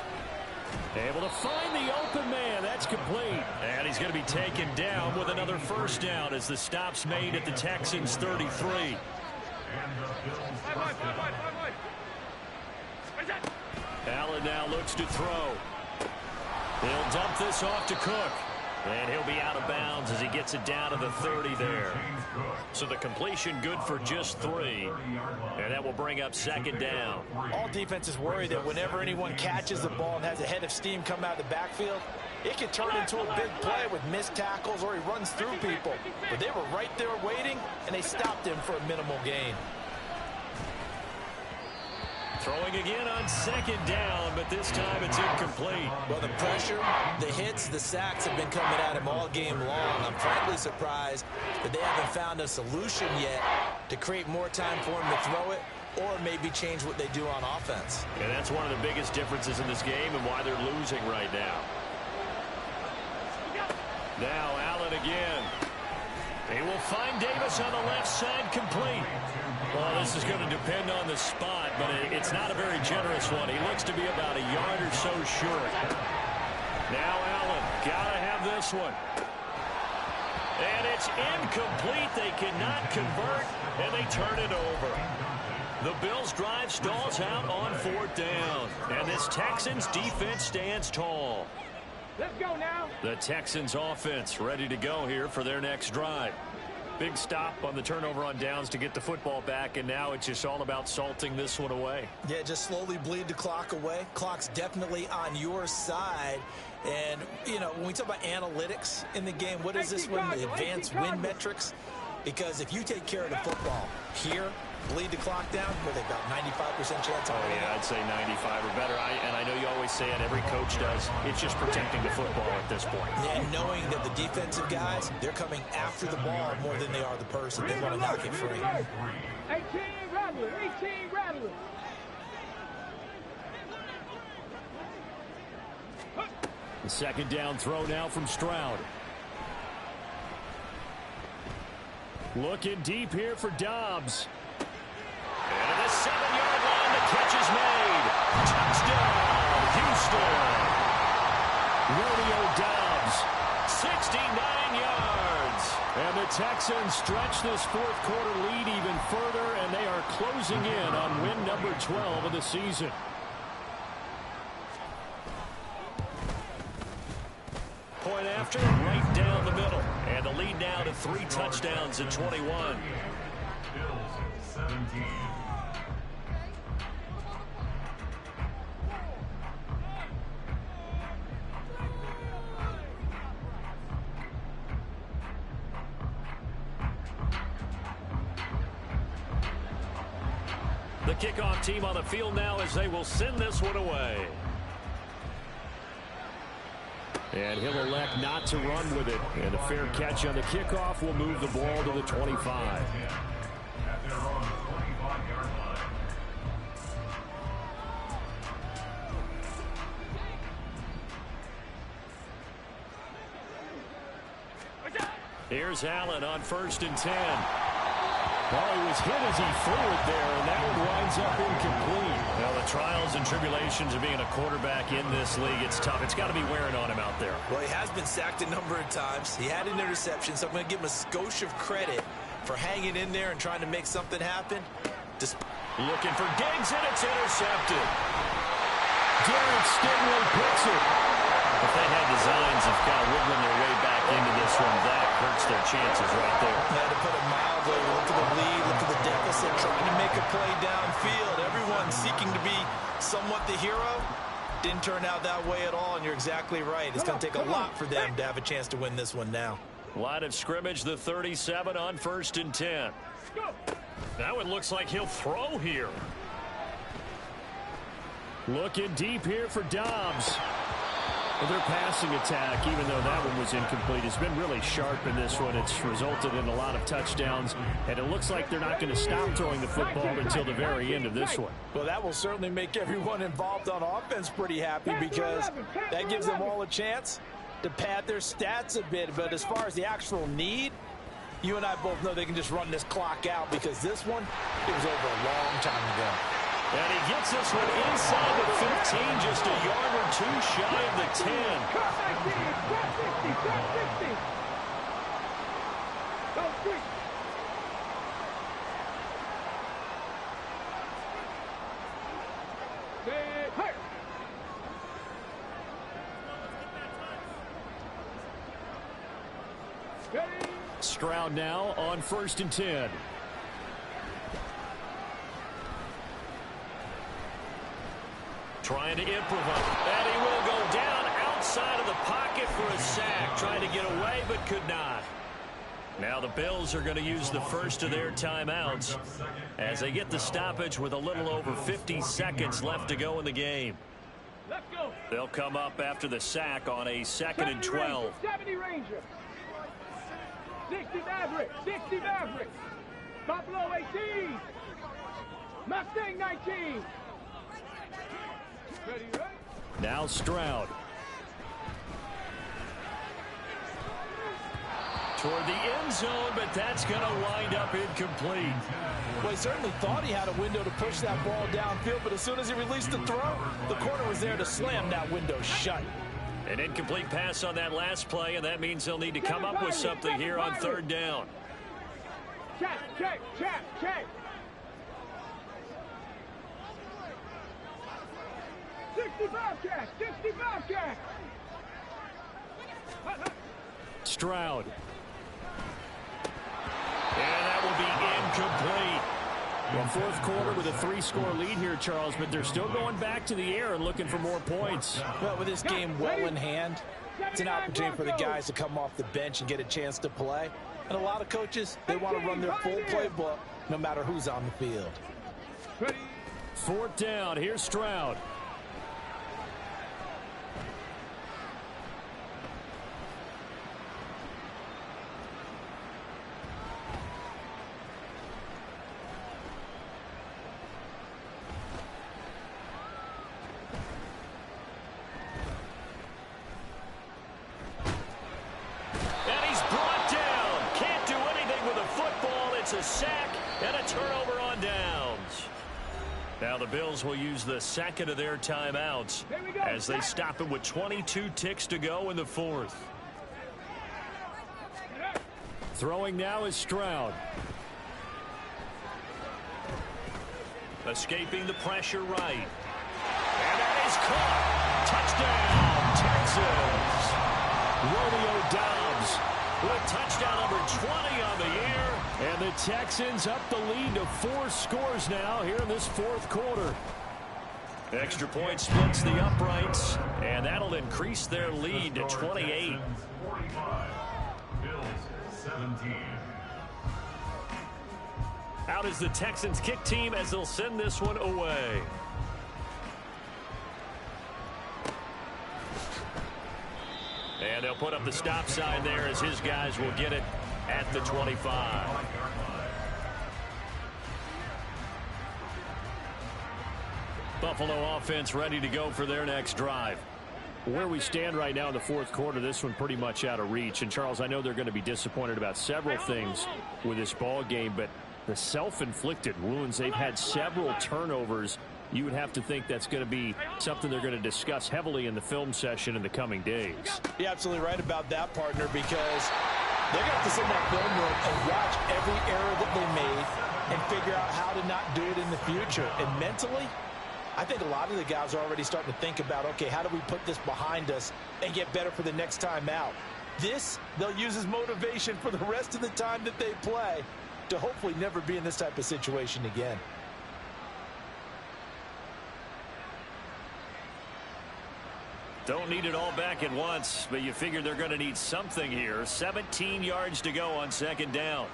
Able to find the open man. That's complete. And he's going to be taken down with another first down as the stop's made at the Texans' 33. Allen now looks to throw. He'll dump this off to Cook. And he'll be out of bounds as he gets it down to the 30 there. So the completion good for just 3. And that will bring up second down. All defenses worry that whenever anyone catches the ball and has a head of steam come out of the backfield, it can turn into a big play with missed tackles or he runs through people. But they were right there waiting, and they stopped him for a minimal gain. Throwing again on second down, but this time it's incomplete. Well, the pressure, the hits, the sacks have been coming at him all game long. I'm frankly surprised that they haven't found a solution yet to create more time for him to throw it or maybe change what they do on offense. And that's one of the biggest differences in this game and why they're losing right now. Now Allen again. He will find Davis on the left side, complete. Well, this is going to depend on the spot, but it's not a very generous one. He looks to be about a yard or so short. Now Allen, got to have this one. And it's incomplete. They cannot convert, and they turn it over. The Bills' drive stalls out on 4th down, and this Texans defense stands tall. Let's go now. The Texans offense ready to go here for their next drive. Big stop on the turnover on downs to get the football back, and now it's just all about salting this one away. Yeah, just slowly bleed the clock away. Clock's definitely on your side. And, you know, when we talk about analytics in the game, what is this one? The advanced win metrics? Because if you take care of the football here, bleed the clock down, with about 95% chance of winning. Yeah, I'd say 95 or better. And I know you always say it, every coach does. It's just protecting the football at this point. And knowing that the defensive guys, they're coming after the ball more than they are the person. They want to knock it free. 18 Rattler, 18 Rattler. The second down throw now from Stroud. Looking deep here for Dobbs. And at the 7-yard line, the catch is made. Touchdown, Houston. Romeo Dobbs, 69 yards. And the Texans stretch this fourth quarter lead even further, and they are closing in on win number 12 of the season. Point after, right down the middle. And the lead now to 3 touchdowns at 21. Bills 17. The kickoff team on the field now as they will send this one away. And he'll elect not to run with it. And a fair catch on the kickoff will move the ball to the 25. At their own 25-yard line. Here's Allen on 1st and 10. Well, he was hit as he threw it there, and that one winds up incomplete. Well, the trials and tribulations of being a quarterback in this league, it's tough. It's got to be wearing on him out there. Well, he has been sacked a number of times. He had an interception, so I'm going to give him a skosh of credit for hanging in there and trying to make something happen. Looking for Diggs, and it's intercepted. Derek Stingley picks it. If they had designs of kind of wiggling their way back into this one, that hurts their chances right there. Yeah, to put it mildly, look at the lead, look at the deficit, trying to make a play downfield. Everyone seeking to be somewhat the hero. Didn't turn out that way at all, and you're exactly right. It's going to take a lot for them to have a chance to win this one now. Line of scrimmage, the 37 on 1st and 10. That one looks like he'll throw here. Looking deep here for Dobbs. Well, their passing attack, even though that one was incomplete, has been really sharp in this one. It's resulted in a lot of touchdowns, and it looks like they're not going to stop throwing the football until the very end of this one. Well, that will certainly make everyone involved on offense pretty happy, because that gives them all a chance to pad their stats a bit. But as far as the actual need, you and I both know they can just run this clock out, because this one, it was over a long time ago. And he gets this one inside the 15, just a yard or two shy of the 10. Cut 19, cut 60, cut 60. Go 3. Stay hurt. Ready. Stroud now on 1st and 10. Trying to improvise, and he will go down outside of the pocket for a sack. Trying to get away, but could not. Now the Bills are going to use the first of their timeouts as they get the stoppage with a little over 50 seconds left to go in the game. Let's go. They'll come up after the sack on a 2nd and 12. 70 Ranger. 60 Maverick. 60 Maverick. Buffalo 18. Mustang 19. Ready, right? Now Stroud. Toward the end zone, but that's going to wind up incomplete. Well, he certainly thought he had a window to push that ball downfield, but as soon as he released the throw, the corner was there to slam that window shut. An incomplete pass on that last play, and that means they'll need to come up with something here on 3rd down. Check, check, check, check. 65 catch, 65 catch. Stroud. And that will be incomplete. Well, 4th quarter with a 3-score lead here, Charles, but they're still going back to the air and looking for more points. Well, with this game well in hand, it's an opportunity for the guys to come off the bench and get a chance to play. And a lot of coaches, they want to run their full playbook no matter who's on the field. 4th down. Here's Stroud. A sack and a turnover on downs. Now the Bills will use the 2nd of their timeouts as they stop it with 22 ticks to go in the 4th. Throwing now is Stroud. Escaping the pressure right. And that is caught. Touchdown, Texans. Romeo Dobbs with touchdown number 20 on the year. And the Texans up the lead to 4 scores now here in this 4th quarter. Extra point splits the uprights, and that'll increase their lead to 28. 45. Bills 17. Out is the Texans kick team as they'll send this one away. And they'll put up the stop sign there as his guys will get it at the 25. Buffalo offense ready to go for their next drive. Where we stand right now in the 4th quarter, this one pretty much out of reach. And, Charles, I know they're going to be disappointed about several things with this ball game, but The self-inflicted wounds. They've had several turnovers. You would have to think that's going to be something they're going to discuss heavily in the film session in the coming days. You're absolutely right about that, partner, because they're going to have to sit in that film room and watch every error that they made and figure out how to not do it in the future. And mentally, I think a lot of the guys are already starting to think about, okay, how do we put this behind us and get better for the next time out? This, they'll use as motivation for the rest of the time that they play to hopefully never be in this type of situation again. Don't need it all back at once, but you figure they're going to need something here. 17 yards to go on second down.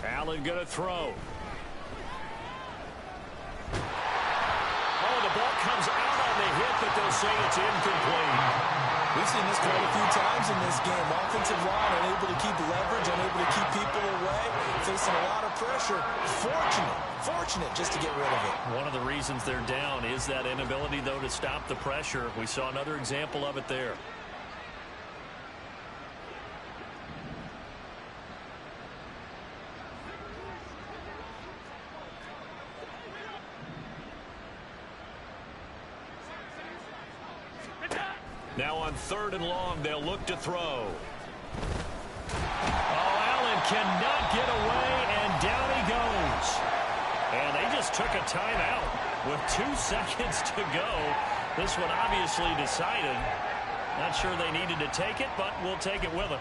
Allen going to throw. Oh, the ball comes out on the hit, but they'll say it's incomplete. We've seen this quite a few times in this game. Offensive line unable to keep leverage, unable to keep people away, facing a lot of pressure. Fortunate just to get rid of it. One of the reasons they're down is that inability, though, to stop the pressure. We saw another example of it there. Now on 3rd and long, they'll look to throw. Oh, Allen cannot get away, and down he goes. And they just took a timeout with 2 seconds to go. This one obviously decided. Not sure they needed to take it, but we'll take it with them.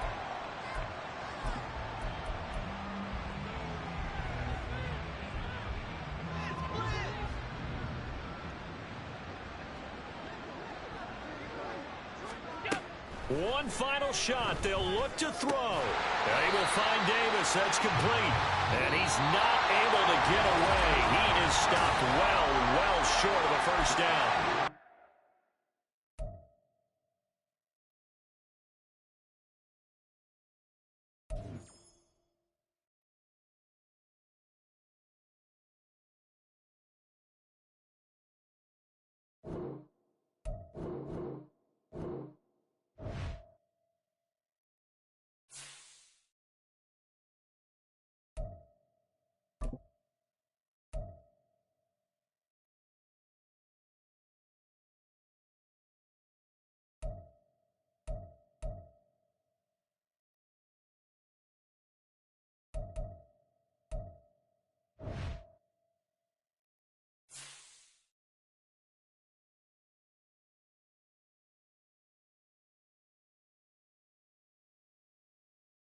One final shot. They'll look to throw. They will find Davis. That's complete. And he's not able to get away. He is stopped well short of a first down.